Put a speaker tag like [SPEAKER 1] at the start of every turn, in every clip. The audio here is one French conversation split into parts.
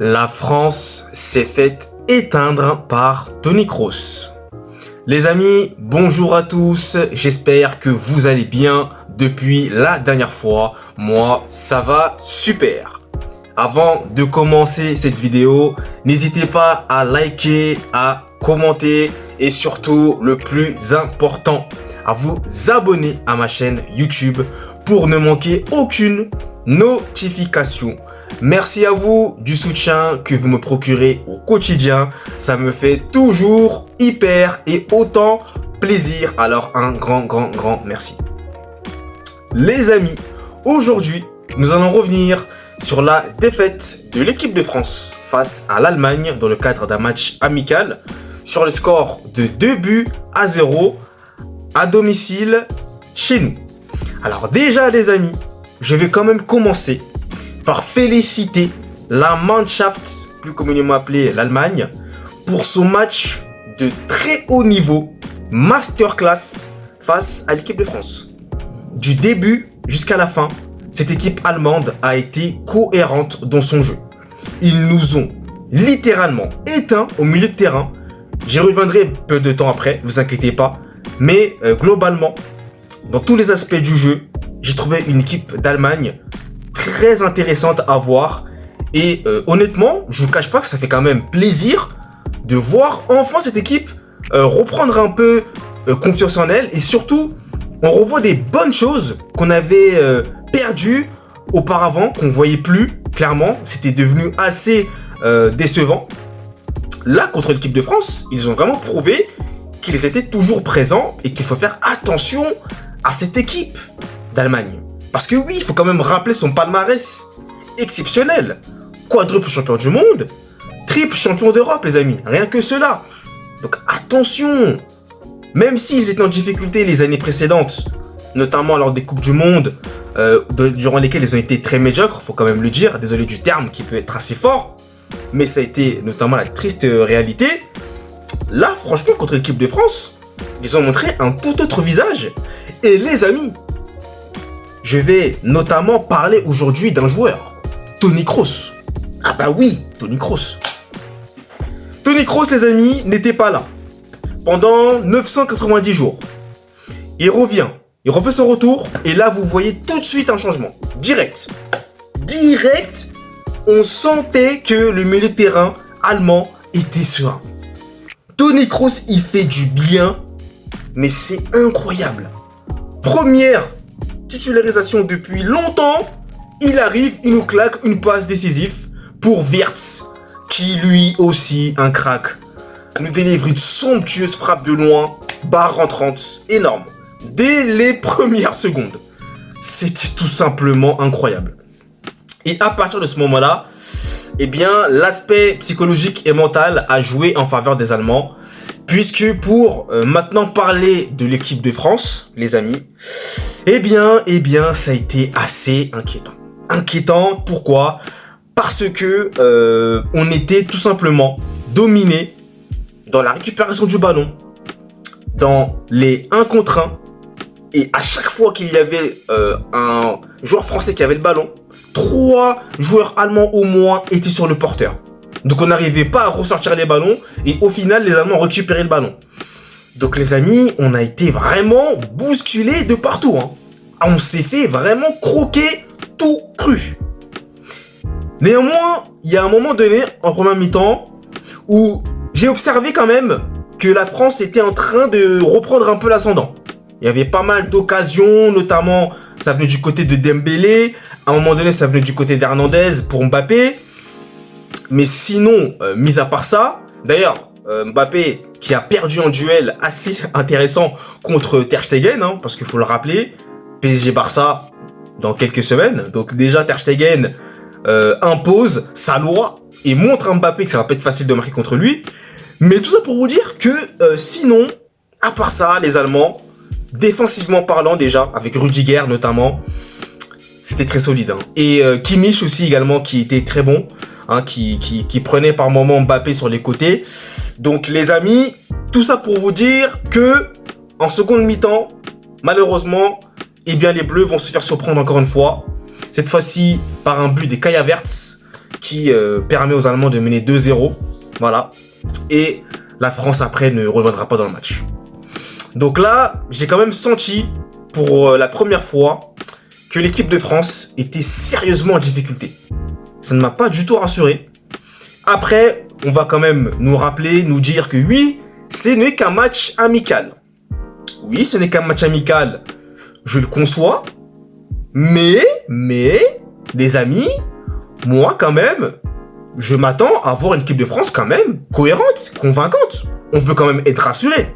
[SPEAKER 1] La France s'est faite éteindre par Toni Kroos. Les amis, bonjour à tous, j'espère que vous allez bien depuis la dernière fois. Moi, ça va super. Avant de commencer cette vidéo, n'hésitez pas à liker, à commenter et surtout, le plus important, à vous abonner à ma chaîne YouTube pour ne manquer aucune notification. Merci à vous du soutien que vous me procurez au quotidien. Ça me fait toujours hyper et autant plaisir. Alors un grand merci. Les amis, aujourd'hui, nous allons revenir sur la défaite de l'équipe de France face à l'Allemagne dans le cadre d'un match amical sur le score de 2-0 à domicile chez nous. Alors déjà les amis, je vais quand même commencer par féliciter la Mannschaft, plus communément appelée l'Allemagne, pour son match de très haut niveau, masterclass, face à l'équipe de France. Du début jusqu'à la fin, cette équipe allemande a été cohérente dans son jeu. Ils nous ont littéralement éteints au milieu de terrain. J'y reviendrai peu de temps après, ne vous inquiétez pas. Mais globalement, dans tous les aspects du jeu, j'ai trouvé une équipe d'Allemagne très intéressante à voir. Et honnêtement, je ne vous cache pas que ça fait quand même plaisir de voir enfin cette équipe reprendre un peu confiance en elle. Et surtout, on revoit des bonnes choses qu'on avait perdues auparavant, qu'on ne voyait plus clairement. C'était devenu assez décevant. Là, contre l'équipe de France, ils ont vraiment prouvé qu'ils étaient toujours présents et qu'il faut faire attention à cette équipe d'Allemagne. Parce que oui, il faut quand même rappeler son palmarès exceptionnel. Quadruple champion du monde, triple champion d'Europe, les amis. Rien que cela. Donc attention. Même s'ils étaient en difficulté les années précédentes, notamment lors des Coupes du Monde, durant lesquelles ils ont été très médiocres, faut quand même le dire. Désolé du terme qui peut être assez fort. Mais ça a été notamment la triste réalité. Là, franchement, contre l'équipe de France, ils ont montré un tout autre visage. Et les amis, je vais notamment parler aujourd'hui d'un joueur, Toni Kroos. Ah bah oui, Toni Kroos. Toni Kroos, les amis, n'était pas là pendant 990 jours. Il revient, il refait son retour, et là, vous voyez tout de suite un changement. Direct, on sentait que le milieu de terrain allemand était serein. Toni Kroos, il fait du bien, mais c'est incroyable. Première titularisation depuis longtemps, il arrive, il nous claque une passe décisive pour Wirtz, qui lui aussi, un crack, nous délivre une somptueuse frappe de loin, barre rentrante, énorme, dès les premières secondes. C'était tout simplement incroyable. Et à partir de ce moment-là, eh bien, l'aspect psychologique et mental a joué en faveur des Allemands. Puisque pour maintenant parler de l'équipe de France, les amis, eh bien, ça a été assez inquiétant. Inquiétant, pourquoi ? Parce que on était tout simplement dominé dans la récupération du ballon, dans les 1 contre 1, et à chaque fois qu'il y avait un joueur français qui avait le ballon, 3 joueurs allemands au moins étaient sur le porteur. Donc on n'arrivait pas à ressortir les ballons et au final les Allemands récupéraient le ballon. Donc les amis, on a été vraiment bousculés de partout. On s'est fait vraiment croquer tout cru. Néanmoins, il y a un moment donné, en première mi-temps, où j'ai observé quand même que la France était en train de reprendre un peu l'ascendant. Il y avait pas mal d'occasions, notamment ça venait du côté de Dembélé, à un moment donné ça venait du côté d'Hernandez pour Mbappé. Mais sinon, mis à part ça, d'ailleurs, Mbappé qui a perdu un duel assez intéressant contre Ter Stegen, parce qu'il faut le rappeler, PSG-Barça dans quelques semaines. Donc déjà, Ter Stegen impose sa loi et montre à Mbappé que ça va pas être facile de marquer contre lui. Mais tout ça pour vous dire que sinon, à part ça, les Allemands, défensivement parlant déjà, avec Rudiger notamment, c'était très solide. Et Kimmich aussi également qui était très bon. Qui prenait par moments Mbappé sur les côtés. Donc les amis, tout ça pour vous dire que en seconde mi-temps, malheureusement, eh bien les Bleus vont se faire surprendre encore une fois. Cette fois-ci par un but des Kai Havertz qui permet aux Allemands de mener 2-0. Voilà. Et la France, après, ne reviendra pas dans le match. Donc là, j'ai quand même senti, pour la première fois, que l'équipe de France était sérieusement en difficulté. Ça ne m'a pas du tout rassuré. Après, on va quand même nous rappeler, nous dire que oui, ce n'est qu'un match amical. Oui, ce n'est qu'un match amical, je le conçois. Mais, les amis, moi quand même, je m'attends à voir une équipe de France quand même cohérente, convaincante. On veut quand même être rassuré.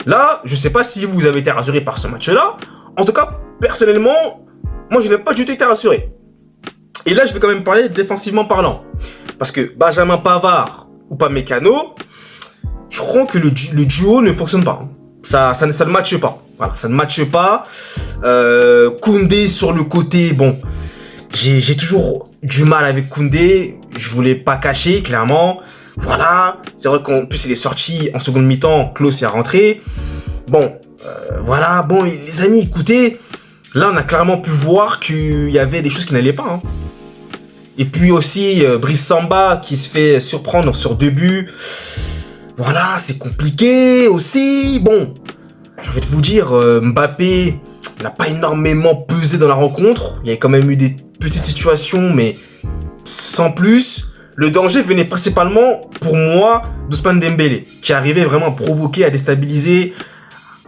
[SPEAKER 1] Là, je sais pas si vous avez été rassuré par ce match-là. En tout cas, personnellement, moi je n'ai pas du tout été rassuré. Et là, je vais quand même parler défensivement parlant. Parce que Benjamin Pavard ou Upamecano, je crois que le duo ne fonctionne pas. Ça ne matche pas. Voilà, ça ne matche pas. Koundé sur le côté, bon, j'ai toujours du mal avec Koundé. Je voulais pas cacher, clairement. Voilà, c'est vrai qu'en plus il est sorti en seconde mi-temps, Klose est rentré. Bon, voilà, bon les amis, écoutez, là on a clairement pu voir qu'il y avait des choses qui n'allaient pas. Hein. Et puis aussi Brice Samba qui se fait surprendre sur 2 buts. Voilà, c'est compliqué aussi. Bon, j'ai envie de vous dire, Mbappé n'a pas énormément pesé dans la rencontre. Il y a quand même eu des petites situations, mais sans plus. Le danger venait principalement, pour moi, d'Ousmane Dembélé, qui arrivait vraiment à provoquer, à déstabiliser,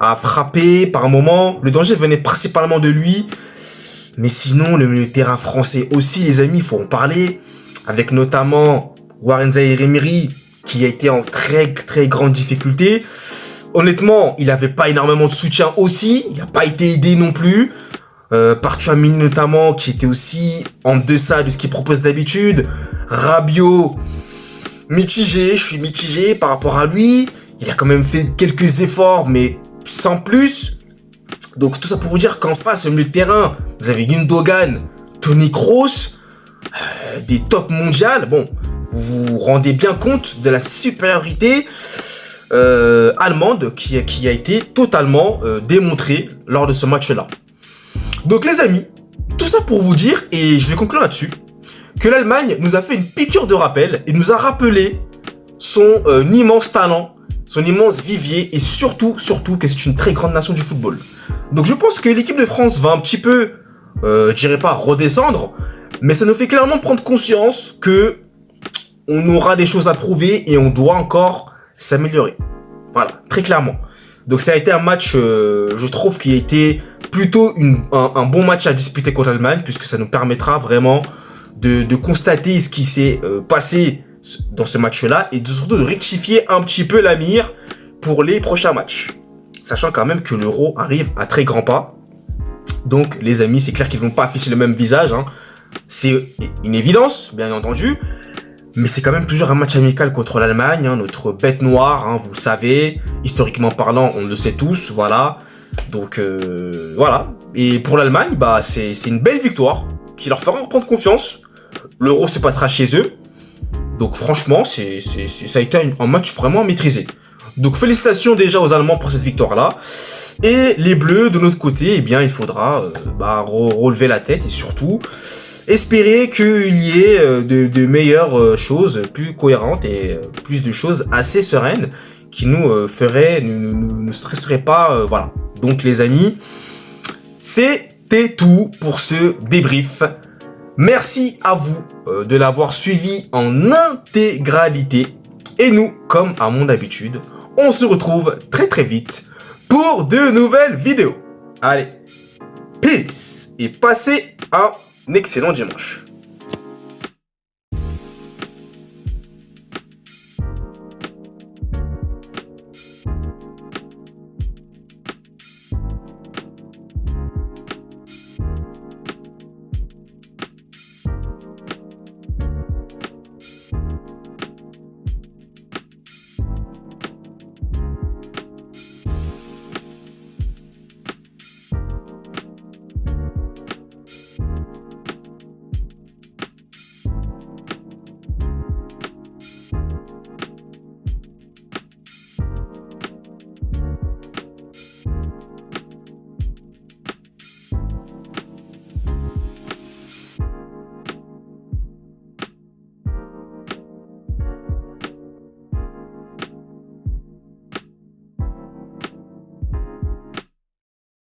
[SPEAKER 1] à frapper par moment. Le danger venait principalement de lui. Mais sinon, le milieu de terrain français aussi, les amis, il faut en parler. Avec notamment Warren Zaïre-Emery, qui a été en très très grande difficulté. Honnêtement, il n'avait pas énormément de soutien aussi. Il n'a pas été aidé non plus. Par Tchouaméni notamment, qui était aussi en deçà de ce qu'il propose d'habitude. Rabiot, mitigé, je suis mitigé par rapport à lui. Il a quand même fait quelques efforts, mais sans plus. Donc tout ça pour vous dire qu'en face, au milieu de terrain, vous avez Gundogan, Toni Kroos, des tops mondiales. Bon, vous vous rendez bien compte de la supériorité allemande qui a été totalement démontrée lors de ce match-là. Donc les amis, tout ça pour vous dire, et je vais conclure là-dessus, que l'Allemagne nous a fait une piqûre de rappel et nous a rappelé son immense talent, son immense vivier et surtout que c'est une très grande nation du football. Donc je pense que l'équipe de France va un petit peu, je dirais pas redescendre, mais ça nous fait clairement prendre conscience que on aura des choses à prouver et on doit encore s'améliorer. Voilà, très clairement. Donc ça a été un match, je trouve, qui a été plutôt un bon match à disputer contre l'Allemagne, puisque ça nous permettra vraiment de constater ce qui s'est passé dans ce match-là et surtout de rectifier un petit peu la mire pour les prochains matchs. Sachant quand même que l'Euro arrive à très grands pas. Donc les amis, c'est clair qu'ils ne vont pas afficher le même visage. Hein. C'est une évidence, bien entendu. Mais c'est quand même toujours un match amical contre l'Allemagne, hein, notre bête noire, hein, vous le savez. Historiquement parlant, on le sait tous, voilà. Donc voilà. Et pour l'Allemagne, bah, c'est une belle victoire qui leur fera reprendre confiance. L'Euro se passera chez eux. Donc franchement, ça a été un match vraiment maîtrisé. Donc félicitations déjà aux Allemands pour cette victoire-là. Et les Bleus, de notre côté, eh bien, il faudra relever la tête et surtout espérer qu'il y ait de meilleures choses, plus cohérentes et plus de choses assez sereines qui nous feraient, ne stresseraient pas. Voilà. Donc les amis, c'était tout pour ce débrief. Merci à vous de l'avoir suivi en intégralité. Et nous, comme à mon habitude, on se retrouve très très vite pour de nouvelles vidéos. Allez, peace et passez un excellent dimanche.